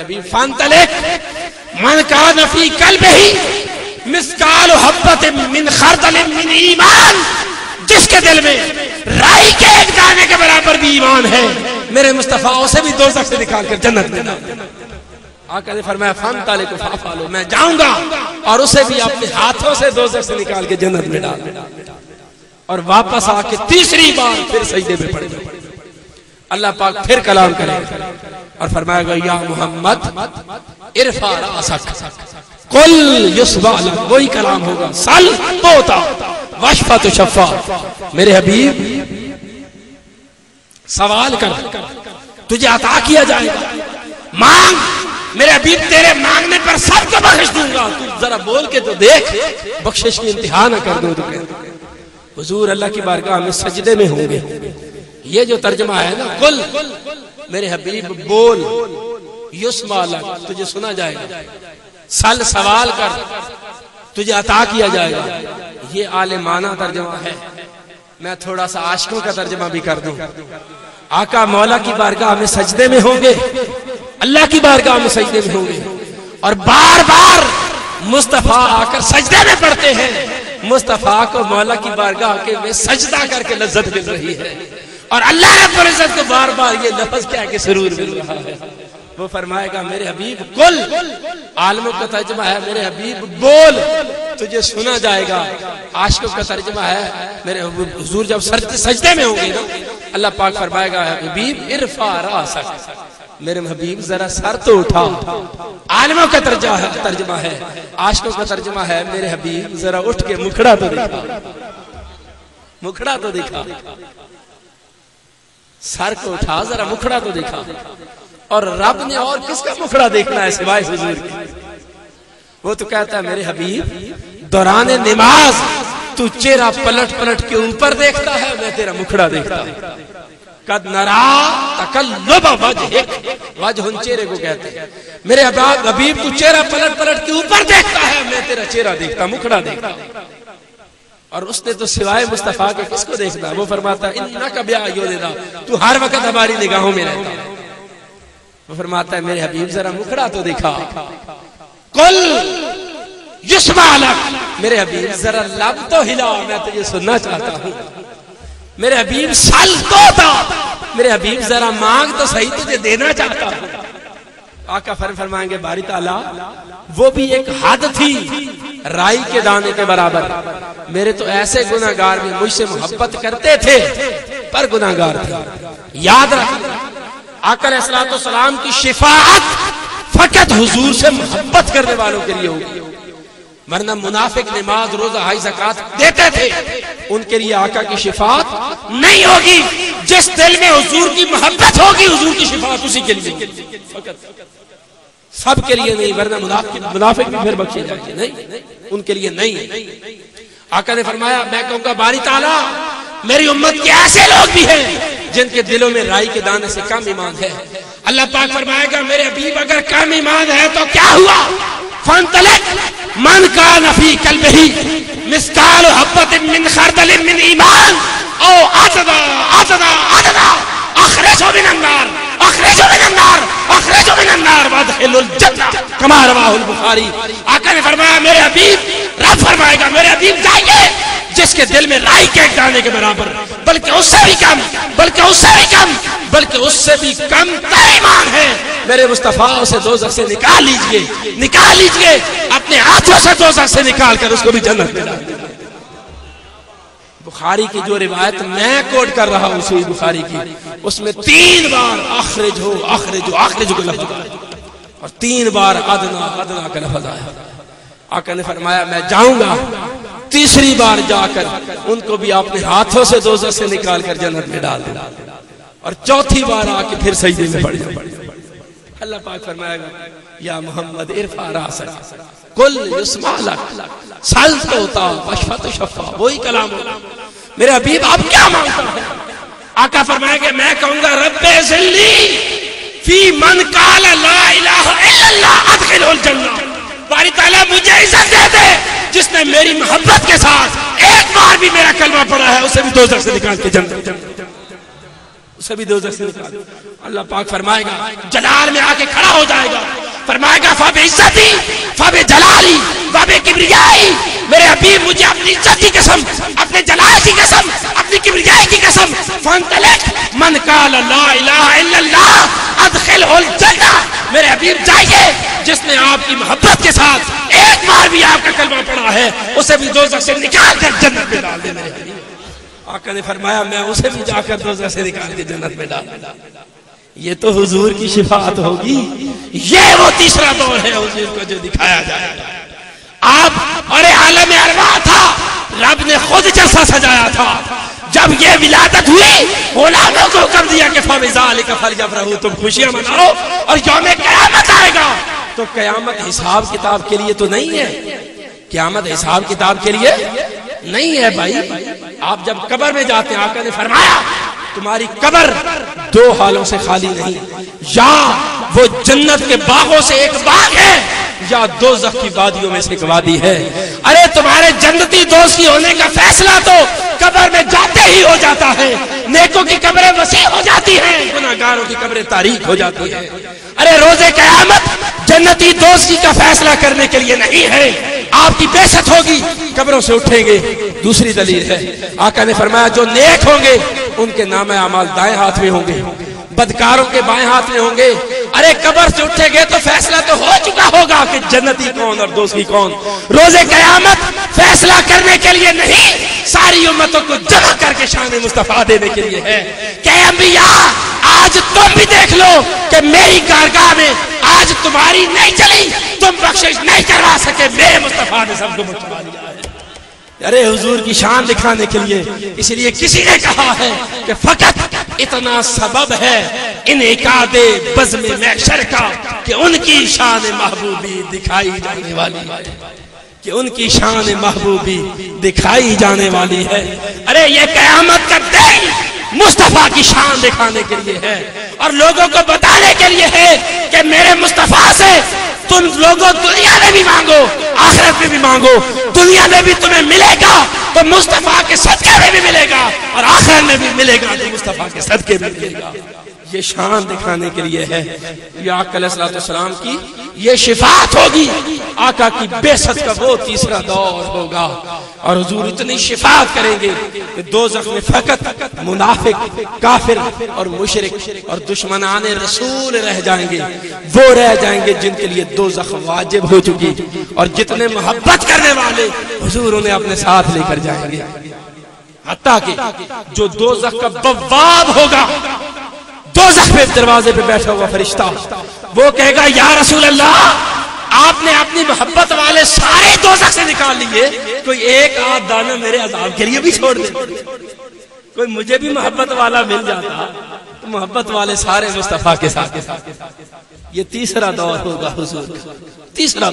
ابھی فانطلق من کان فی قلبہ مثقال حبۃ من خردل من ایمان، جس کے دل میں رائی کے ایک دانے کے برابر بھی ایمان ہے، میرے مصطفیٰ اسے بھی دوزخ سے نکال کر جنت میں ڈال۔ آقا نے فرمایا فانطلق فافعلوا، میں جاؤں گا اور اسے بھی اپنے ہاتھوں سے دوزخ سے نکال کے جنت میں ڈال، اور واپس آ کے تیسری بار پھر سجدے میں پڑے گا۔ اللہ پاک پھر کلام کرے گا اور فرمائے گا یا محمد ارفع رأسک قل یشفع لک، وہی کلام ہوگا سل توتا واشفع تشفع، میرے حبیب سوال کر تجھے عطا کیا جائے گا، مانگ میرے حبیب تیرے مانگنے پر سب کو بخش دوں گا، تو ذرا بول کے تو دیکھ بخشش کی انتہا نہ کر دوں۔ حضور اللہ کی بارگاہ میں سجدے میں ہوں گے، یہ جو ترجمہ ہے نا قل، میرے حبیب بول، یسمع لک تجھے سنا جائے گا، سل سوال کر تجھے عطا کیا جائے گا، یہ عالمانہ ترجمہ ہے۔ میں تھوڑا سا عاشقوں کا ترجمہ بھی کر دوں۔ آقا مولا کی بارگاہ میں سجدے میں ہوں گے، اللہ کی بارگاہ میں سجدے میں ہوں گے، اور بار بار مصطفیٰ آ کر سجدے میں پڑھتے ہیں، مصطفیٰ کو مولا کی بارگاہ کے میں سجدہ کر کے لذت مل رہی ہے، اور اللہ رب العزت کو بار بار یہ لفظ کیا کہ سرور مل رہا ہے۔ وہ فرمائے گا میرے حبیب قل، عالموں کا ترجمہ ہے میرے حبیب بول تجھے سنا جائے گا، عاشقوں کا ترجمہ ہے میرے حضور جب سجدے میں ہوں گے نا، اللہ پاک فرمائے گا حبیب ارفع رأسک، میرے حبیب ذرا سر تو اٹھا، عالموں کا ترجمہ ہے، عاشقوں کا ترجمہ ہے میرے حبیب ذرا اٹھ کے مکھڑا تو دکھا، مکھڑا تو دکھا، سر کو اٹھا ذرا مکھڑا تو دکھا۔ اور رب نے اور کس کا مکھڑا دیکھنا ہے سوائے حضور کے؟ وہ تو کہتا ہے میرے حبیب دوران نماز تو چہرہ پلٹ پلٹ کے اوپر دیکھتا ہے، میں تیرا مکھڑا دیکھتا ہوں۔ قد نرا تقلب وجہک، وجہ چہرے کو کہتے ہیں، میرے حبیب تو چہرہ پلٹ پلٹ کے اوپر دیکھتا ہے، میں تیرا چہرہ دیکھتا، مکھڑا دیکھتا۔ اور اس نے تو سوائے مصطفیٰ کے کس کو دیکھتا ہے؟ وہ فرماتا ہے انک بأعیننا، تو ہر وقت ہماری نگاہوں میں رہتا ہے۔ وہ فرماتا ہے میرے حبیب ذرا مکھڑا تو دکھا، قل یسمع لک، میرے حبیب ذرا لب تو ہلا، میں تجھے سننا چاہتا ہوں۔ میرے حبیب سل توتا، میرے حبیب ذرا مانگ تو صحیح تجھے دینا چاہتا ہوں۔ آقا فرمائیں گے باری تعالیٰ وہ بھی ایک حد تھی رائی کے دانے کے برابر، میرے تو ایسے گناہگار بھی مجھ سے محبت کرتے تھے پر گناہگار تھے۔ یاد رکھ آقا علیہ الصلوۃ والسلام کی شفاعت فقط حضور سے محبت کرنے والوں کے لیے ہوگی، ورنہ منافق نماز روزہ حج زکات دیتے تھے ان کے لیے آقا کی شفاعت نہیں ہوگی۔ جس دل میں حضور کی محبت ہوگی حضور کی شفاعت اسی کے لیے فقط، سب کے لیے نہیں، ورنہ منافق بھی پھر بخشے جائیں گے، نہیں ان کے لیے نہیں۔ آقا نے فرمایا میں کہوں گا باری تعالیٰ میری امت کے ایسے لوگ بھی ہیں جن کے دلوں میں رائی کے دانے سے کم ایمان ہے، اللہ پاک فرمائے گا میرے حبیب اگر کم ایمان ہے تو کیا ہوا؟ فانطلق من کان فی قلبہ مثقال حبۃ من خردل من ایمان او ادنی اخرجوا من النار، اخرجوا من النار، اخرجوا من النار وادخلوا الجنہ کما رواہ البخاری۔ آقا نے فرمایا میرے حبیب، رب فرمائے گا میرے حبیب جائیے جس کے دل میں رائی کے ایک دانے کے برابر، بلکہ اس سے بھی کم، بلکہ اس سے بھی کم، بلکہ اس سے بھی کم تر ایمان ہے، میرے مصطفیٰ اسے دوزخ سے نکال لیجئے، نکال لیجئے اپنے ہاتھوں سے دوزخ سے نکال کر اس کو بھی جنت میں ڈال۔ بخاری کی جو روایت میں کوٹ کر رہا ہوں صحیح بخاری کی، اس میں 3 بار اخرجو اخرجو اخرجو کا لفظ آیا اور 3 بار ادنا ادنا کا لفظ آیا۔ آقا نے فرمایا میں جاؤں گا، تیسری بار جا کر ان کو بھی اپنے ہاتھوں سے دوزخ سے نکال کر جنت میں ڈال دیں، اور چوتھی بار آ کے پھر سجدے میں پڑ جائیں۔ اللہ پاک فرمائے گا یا محمد ارفع رأسک قل یسمع لک سل توتا واشفع تشفع، وہی کلام ہوگا۔ میرے حبیب آپ کیا مانگتا ہے؟ آقا فرمائے گا میں کہوں گا رب ذلی فی من قال لا الہ الا اللہ ادخلہ الجنہ، باری تعالیٰ مجھے عزت دے دے جس نے میری محبت کے ساتھ ایک بار بھی میرا کلمہ پڑھا ہے اسے بھی دوزخ سے نکال کے جنت، اسے بھی دوزخ سے نکال۔ اللہ پاک فرمائے گا جلال میں آ کے کھڑا ہو جائے گا، فرمائے گا فَبِعِزَّتِي فَبِجَلَالِي وَبِكِبْرِيَائِي، میرے حبیب مجھے اپنی عزت کی قسم، اپنے جلال کی قسم، اپنی کبریائی کی قسم، فَانْطَلِقْ مَنْ قَالَ لَا إِلَهَ إِلَّا اللَّهُ أَدْخِلْهُ الْجَنَّةَ، میرے حبیب جائیے جس نے آپ کی محبت کے ساتھ ایک بار بھی آپ کا کلمہ پڑھا ہے اسے بھی دوزخ سے نکال کر جنت میں ڈال دے۔ میرے حبیب آقا نے فرمایا میں اسے بھی جا کر دوزخ سے نکال کے جنت میں ڈال دوں۔ یہ تو حضور کی شفاعت ہوگی، یہ وہ تیسرا دور ہے حضور کو جو دکھایا جائے گا۔ آپ اور عالم ارواح تھا، رب نے خود جلسہ سجایا تھا، جب یہ ولادت ہوئی غلاموں کو حکم دیا کہ فَبِذَلِكَ فَلْيَفْرَحُوا، تم خوشیاں مناؤ، اور یوم قیامت آئے گا تو قیامت حساب کتاب کے لیے تو نہیں ہے، قیامت حساب کتاب کے لیے نہیں ہے بھائی۔ آپ جب قبر میں جاتے ہیں آقا نے فرمایا تمہاری قبر دو حالوں سے خالی نہیں، یا وہ جنت کے باغوں سے ایک باغ ہے یا دوزخ کی وادیوں میں سے ایک وادی ہے۔ ارے تمہارے جنتی دوستی ہونے کا فیصلہ تو قبر میں جاتے ہی ہو جاتا ہے، نیکوں کی قبریں وسیع ہو جاتی ہیں، گناہگاروں کی قبریں تاریک ہو جاتی ہیں۔ ارے روز قیامت جنتی دوستی کا فیصلہ کرنے کے لیے نہیں ہے، آپ کی بعثت ہوگی، قبروں سے اٹھیں گے۔ دوسری دلیل ہے آقا نے فرمایا جو نیک ہوں گے ان کے نام اعمال دائیں ہاتھ میں ہوں گے، بدکاروں کے بائیں ہاتھ میں ہوں گے۔ ارے قبر سے اٹھے گے تو فیصلہ تو ہو چکا ہوگا کہ جنتی کون اور دوستی کون۔ روز قیامت فیصلہ کرنے کے لیے نہیں، ساری امتوں کو جمع کر کے شان مصطفیٰ دینے کے لیے ہے کہ انبیاء آج تم بھی دیکھ لو کہ میری کارگاہ میں آج تمہاری نہیں چلی، تم بخشش نہیں کروا سکے، میرے مصطفیٰ نے سب کو بخشوا دیا ہے۔ ارے حضور کی شان دکھانے کے لیے اس لیے کسی نے کہا ہے کہ فقط اتنا سبب ہے انعقاد بزم محشر کا کہ ان کی شان محبوبی دکھائی جانے والی ہے، کہ ان کی شان محبوبی دکھائی جانے والی ہے۔ ارے یہ قیامت کا دن مصطفیٰ کی شان دکھانے کے لیے ہے اور لوگوں کو بتانے کے لیے ہے کہ میرے مصطفیٰ سے تم لوگوں دنیا میں بھی مانگو، آخرت میں بھی مانگو، دنیا میں بھی تمہیں ملے گا تو مصطفیٰ کے صدقے میں بھی ملے گا، اور آخرت میں بھی ملے گا تو مصطفیٰ کے صدقے میں ملے گا۔ یہ شان دکھانے کے لیے ہے۔ یہ آقا علیہ السلام کی یہ شفاعت ہوگی، آقا کی بعثت کا وہ تیسرا دور ہوگا، اور حضور اتنی شفاعت کریں گے کہ دوزخ میں فقط منافق، کافر اور مشرک اور دشمنان رسول رہ جائیں گے، وہ رہ جائیں گے جن کے لیے دوزخ واجب ہو چکی، اور جتنے محبت کرنے والے حضور انہیں اپنے ساتھ لے کر جائیں گے۔ حتیٰ کہ جو دوزخ کا بواب ہوگا، دوزخ پہ دروازے پہ بیٹھا ہوا فرشتہ، وہ کہے گا یا رسول اللہ آپ نے اپنی محبت والے سارے دوزخ سے نکال لیے، کوئی ایک آدھ دانہ میرے عذاب کے لیے بھی چھوڑ دے، کوئی مجھے بھی محبت والا مل جاتا تو محبت والے سارے مصطفیٰ کے ساتھ۔ یہ تیسرا دور ہوگا حضور کا، تیسرا